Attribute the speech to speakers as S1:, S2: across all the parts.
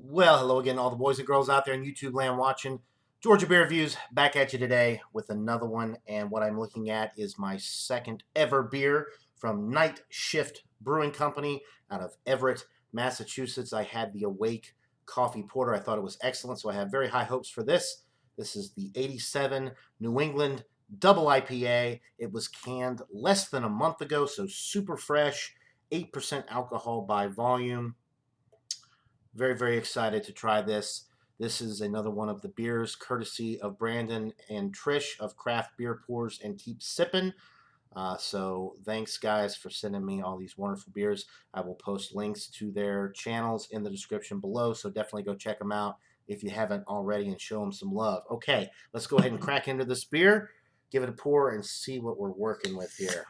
S1: Well, hello again, all the boys and girls out there in YouTube land watching. Georgia Beer Reviews back at you today with another one. And what I'm looking at is my second ever beer from Night Shift Brewing Company out of Everett, Massachusetts. I had the Awake Coffee Porter. I thought it was excellent, so I have very high hopes for this. This is the 87 New England Double IPA. It was canned less than a month ago, so super fresh, 8% alcohol by volume. Very, very excited to try this. This is another one of the beers courtesy of Brandon and Trish of Craft Beer Pours and Keep Sippin'. So thanks, guys, for sending me all these wonderful beers. I will post links to their channels in the description below, so definitely go check them out if you haven't already and show them some love. Okay, let's go ahead and crack into this beer, give it a pour, and see what we're working with here.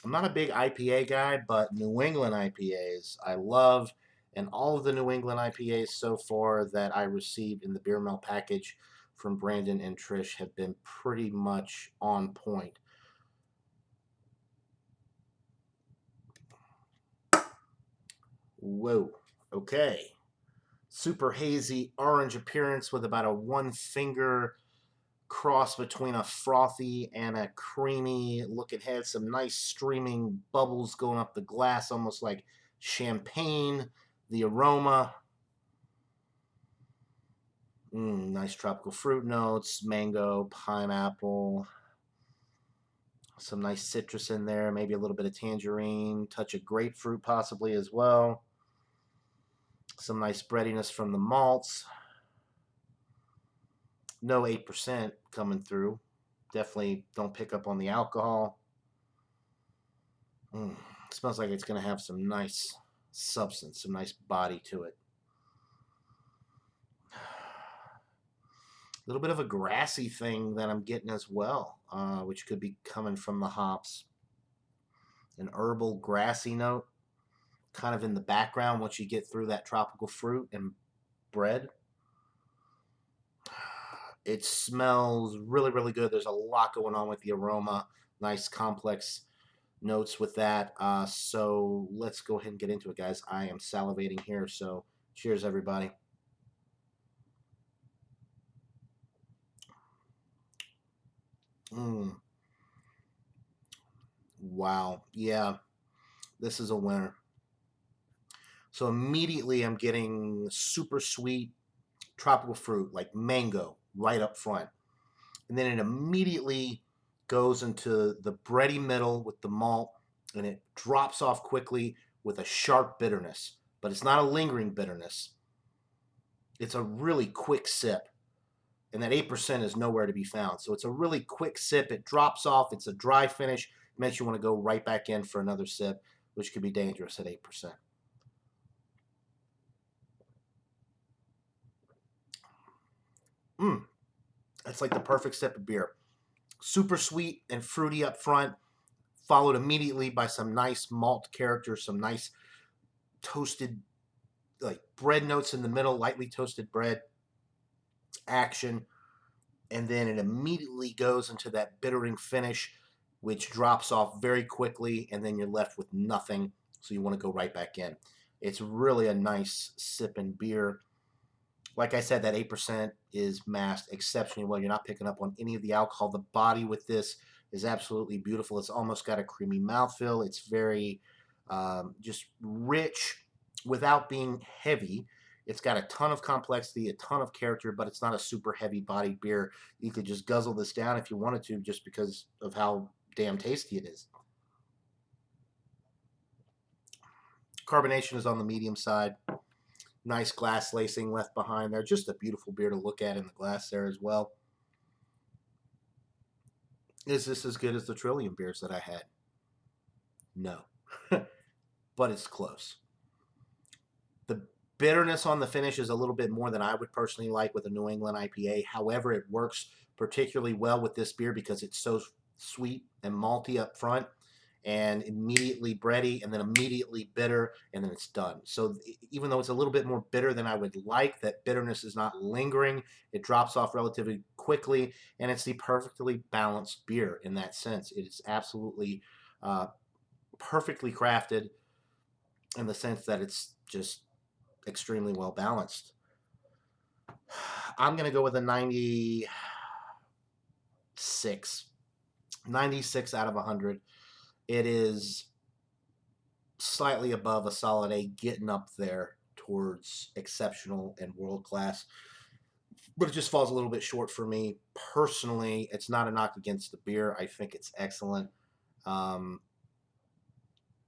S1: I'm not a big IPA guy, but New England IPAs I love, and all of the New England IPAs so far that I received in the beer mail package from Brandon and Trish have been pretty much on point. Whoa, okay. Super hazy orange appearance with about a one finger cross between a frothy and a creamy look. It had some nice streaming bubbles going up the glass, almost like champagne. The aroma, nice tropical fruit notes, mango, pineapple, some nice citrus in there, maybe a little bit of tangerine, touch of grapefruit possibly as well. Some nice breadiness from the malts. No 8% coming through. Definitely don't pick up on the alcohol. Smells like it's going to have some nice substance, some nice body to it. A little bit of a grassy thing that I'm getting as well, which could be coming from the hops. An herbal, grassy note, kind of in the background once you get through that tropical fruit and bread. It smells really, really good. There's a lot going on with the aroma. Nice, complex notes with that. So let's go ahead and get into it, guys. I am salivating here, so cheers, everybody. Wow. Yeah, this is a winner. So immediately I'm getting super sweet tropical fruit like mango right up front. And then it immediately goes into the bready middle with the malt, and it drops off quickly with a sharp bitterness. But it's not a lingering bitterness. It's a really quick sip. And that 8% is nowhere to be found. So it's a really quick sip. It drops off. It's a dry finish. It makes you want to go right back in for another sip, which could be dangerous at 8%. That's like the perfect sip of beer. Super sweet and fruity up front, followed immediately by some nice malt character, some nice toasted, like bread notes in the middle, lightly toasted bread action. And then it immediately goes into that bittering finish, which drops off very quickly, and then you're left with nothing. So you want to go right back in. It's really a nice sipping beer. Like I said, that 8% is masked exceptionally well. You're not picking up on any of the alcohol. The body with this is absolutely beautiful. It's almost got a creamy mouthfeel. It's very just rich without being heavy. It's got a ton of complexity, a ton of character, but it's not a super heavy bodied beer. You could just guzzle this down if you wanted to, just because of how damn tasty it is. Carbonation is on the medium side. Nice glass lacing left behind there. Just a beautiful beer to look at in the glass there as well. Is this as good as the Trillium beers that I had? No. But it's close. The bitterness on the finish is a little bit more than I would personally like with a New England IPA. However, it works particularly well with this beer because it's so sweet and malty up front and immediately bready and then immediately bitter and then it's done. So even though it's a little bit more bitter than I would like, that bitterness is not lingering. It drops off relatively quickly and it's the perfectly balanced beer in that sense. It is absolutely perfectly crafted in the sense that it's just extremely well balanced. I'm going to go with a 96. 96 out of 100. It is slightly above a solid A, getting up there towards exceptional and world class. But it just falls a little bit short for me personally. It's not a knock against the beer. I think it's excellent. Um,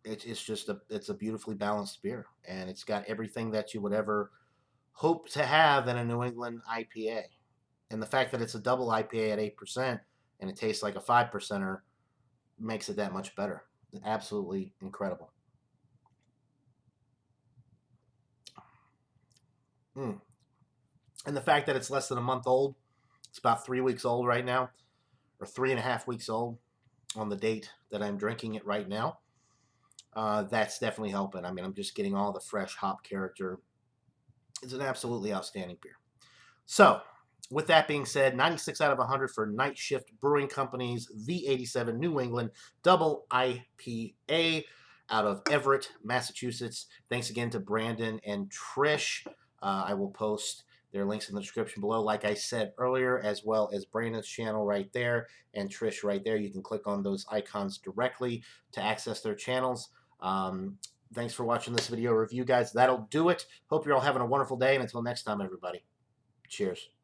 S1: it's just it's a beautifully balanced beer, and it's got everything that you would ever hope to have in a New England IPA. And the fact that it's a double IPA at 8% and it tastes like a 5%er makes it that much better. Absolutely incredible. Mm. And the fact that it's less than a month old, it's about 3 weeks old right now, or 3.5 weeks old on the date that I'm drinking it right now. That's definitely helping. I mean, I'm just getting all the fresh hop character. It's an absolutely outstanding beer. So, with that being said, 96 out of 100 for Night Shift Brewing Company's V87 New England Double IPA out of Everett, Massachusetts. Thanks again to Brandon and Trish. I will post their links in the description below, like I said earlier, as well as Brandon's channel right there and Trish right there. You can click on those icons directly to access their channels. Thanks for watching this video review, guys. That'll do it. Hope you're all having a wonderful day, and until next time, everybody. Cheers.